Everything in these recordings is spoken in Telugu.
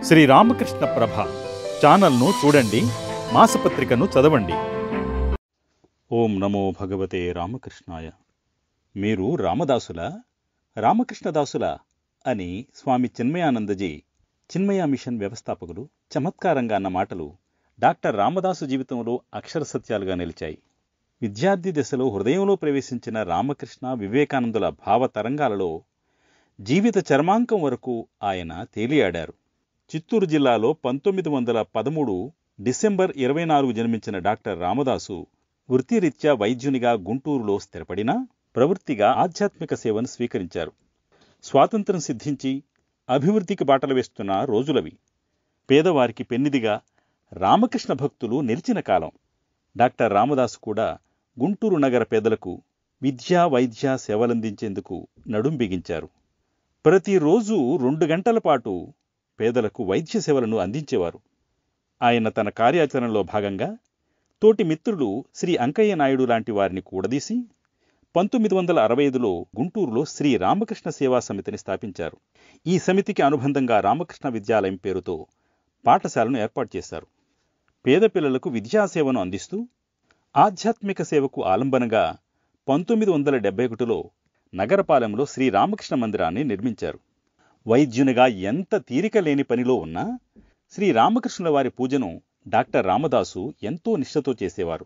శ్రీ రామకృష్ణ ప్రభ ఛానల్ను చూడండి, మాసపత్రికను చదవండి. ఓం నమో భగవతే రామకృష్ణాయ. మీరు రామదాసులా, రామకృష్ణదాసులా అని స్వామి చిన్మయానందజీ చిన్మయ మిషన్ వ్యవస్థాపకులు చమత్కారంగా అన్న మాటలు డాక్టర్ రామదాసు జీవితంలో అక్షర సత్యాలుగా నిలిచాయి. విద్యార్థి దశలో హృదయంలో ప్రవేశించిన రామకృష్ణ వివేకానందుల భావతరంగాలలో జీవిత చర్మాంకం వరకు ఆయన తేలియాడారు. చిత్తూరు జిల్లాలో 1913 డిసెంబర్ 24 జన్మించిన డాక్టర్ రామదాసు వృత్తిరీత్యా వైద్యునిగా గుంటూరులో స్థిరపడినా ప్రవృత్తిగా ఆధ్యాత్మిక సేవను స్వీకరించారు. స్వాతంత్ర్యం సిద్ధించి అభివృద్ధికి బాటలు వేస్తున్న రోజులవి. పేదవారికి పెన్నిదిగా రామకృష్ణ భక్తులు నిలిచిన కాలం. డాక్టర్ రామదాసు కూడా గుంటూరు నగర పేదలకు విద్యా వైద్య సేవలందించేందుకు నడుం బిగించారు. ప్రతిరోజు 2 గంటల పాటు పేదలకు వైద్య సేవలను అందించేవారు. ఆయన తన కార్యాచరణలో భాగంగా తోటి మిత్రులు శ్రీ అంకయ్య నాయుడు లాంటి వారిని కూడదీసి 1965లో గుంటూరులో శ్రీ రామకృష్ణ సేవా సమితిని స్థాపించారు. ఈ సమితికి అనుబంధంగా రామకృష్ణ విద్యాలయం పేరుతో పాఠశాలను ఏర్పాటు చేశారు. పేద పిల్లలకు విద్యాసేవను అందిస్తూ ఆధ్యాత్మిక సేవకు ఆలంబనగా 1971లో నగరపాలెంలో శ్రీ రామకృష్ణ మందిరాన్ని నిర్మించారు. వైద్యునిగా ఎంత తీరిక లేని పనిలో ఉన్నా శ్రీ రామకృష్ణుల వారి పూజను డాక్టర్ రామదాసు ఎంతో నిష్ఠతో చేసేవారు.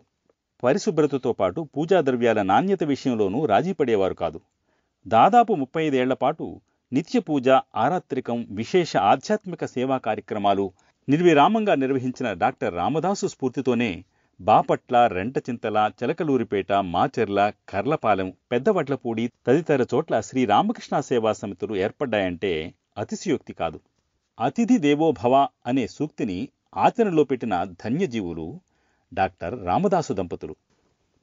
పరిశుభ్రతతో పాటు పూజా ద్రవ్యాల నాణ్యత విషయంలోనూ రాజీ పడేవారు కాదు. దాదాపు 35 ఏళ్ల పాటు నిత్య పూజ, ఆరాత్రికం, విశేష ఆధ్యాత్మిక సేవా కార్యక్రమాలు నిర్విరామంగా నిర్వహించిన డాక్టర్ రామదాసు స్ఫూర్తితోనే బాపట్ల, రెంటచింతల, చిలకలూరిపేట, మాచెర్ల, కర్లపాలెం, పెద్దవడ్లపూడి తదితర చోట్ల శ్రీ రామకృష్ణ సేవా సమితులు ఏర్పడ్డాయంటే అతిశయోక్తి కాదు. అతిథి దేవోభవ అనే సూక్తిని ఆచరణలో పెట్టిన ధన్యజీవులు డాక్టర్ రామదాసు దంపతులు.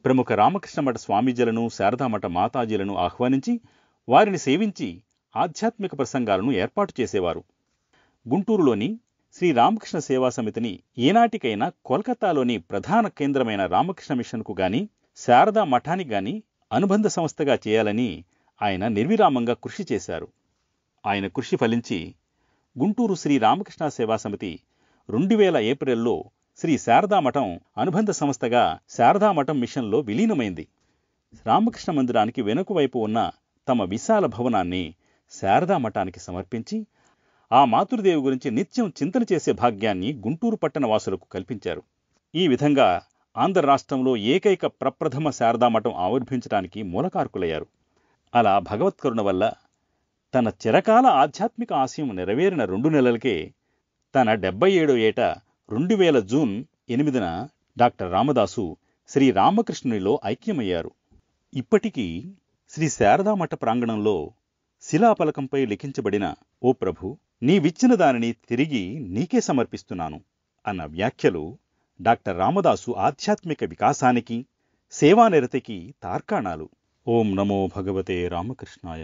ప్రముఖ రామకృష్ణ మఠ స్వామీజీలను, శారదామఠ మాతాజీలను ఆహ్వానించి వారిని సేవించి ఆధ్యాత్మిక ప్రసంగాలను ఏర్పాటు చేసేవారు. గుంటూరులోని శ్రీ రామకృష్ణ సేవా సమితిని ఏనాటికైనా కోల్కతాలోని ప్రధాన కేంద్రమైన రామకృష్ణ మిషన్కు గాని, శారదా మఠానికి గాని అనుబంధ సంస్థగా చేయాలని ఆయన నిర్విరామంగా కృషి చేశారు. ఆయన కృషి ఫలించి గుంటూరు శ్రీ రామకృష్ణ సేవా సమితి 2000 ఏప్రిల్లో శ్రీ శారదా మఠం అనుబంధ సంస్థగా శారదా మఠం మిషన్లో విలీనమైంది. రామకృష్ణ మందిరానికి వెనుక వైపు ఉన్న తమ విశాల భవనాన్ని శారదా మఠానికి సమర్పించి ఆ మాతృదేవి గురించి నిత్యం చింతన చేసే భాగ్యాన్ని గుంటూరు పట్టణ వాసులకు కల్పించారు. ఈ విధంగా ఆంధ్ర రాష్ట్రంలో ఏకైక ప్రప్రథమ శారదామఠం ఆవిర్భించడానికి మూలకారకులయ్యారు. అలా భగవత్కరుణ వల్ల తన చిరకాల ఆధ్యాత్మిక ఆశయం నెరవేరిన 2 నెలలకే తన 77వ ఏట 2000 జూన్ 8న డాక్టర్ రామదాసు శ్రీ రామకృష్ణునిలో ఐక్యమయ్యారు. ఇప్పటికీ శ్రీ శారదామఠ ప్రాంగణంలో శిలాఫలకంపై లిఖించబడిన "ఓ ప్రభు, నీవిచ్చిన దానిని తిరిగి నీకే సమర్పిస్తున్నాను" అన్న వ్యాఖ్యలు డాక్టర్ రామదాసు ఆధ్యాత్మిక వికాసానికి, సేవానిరతికి తార్కాణాలు. ఓం నమో భగవతే రామకృష్ణాయ.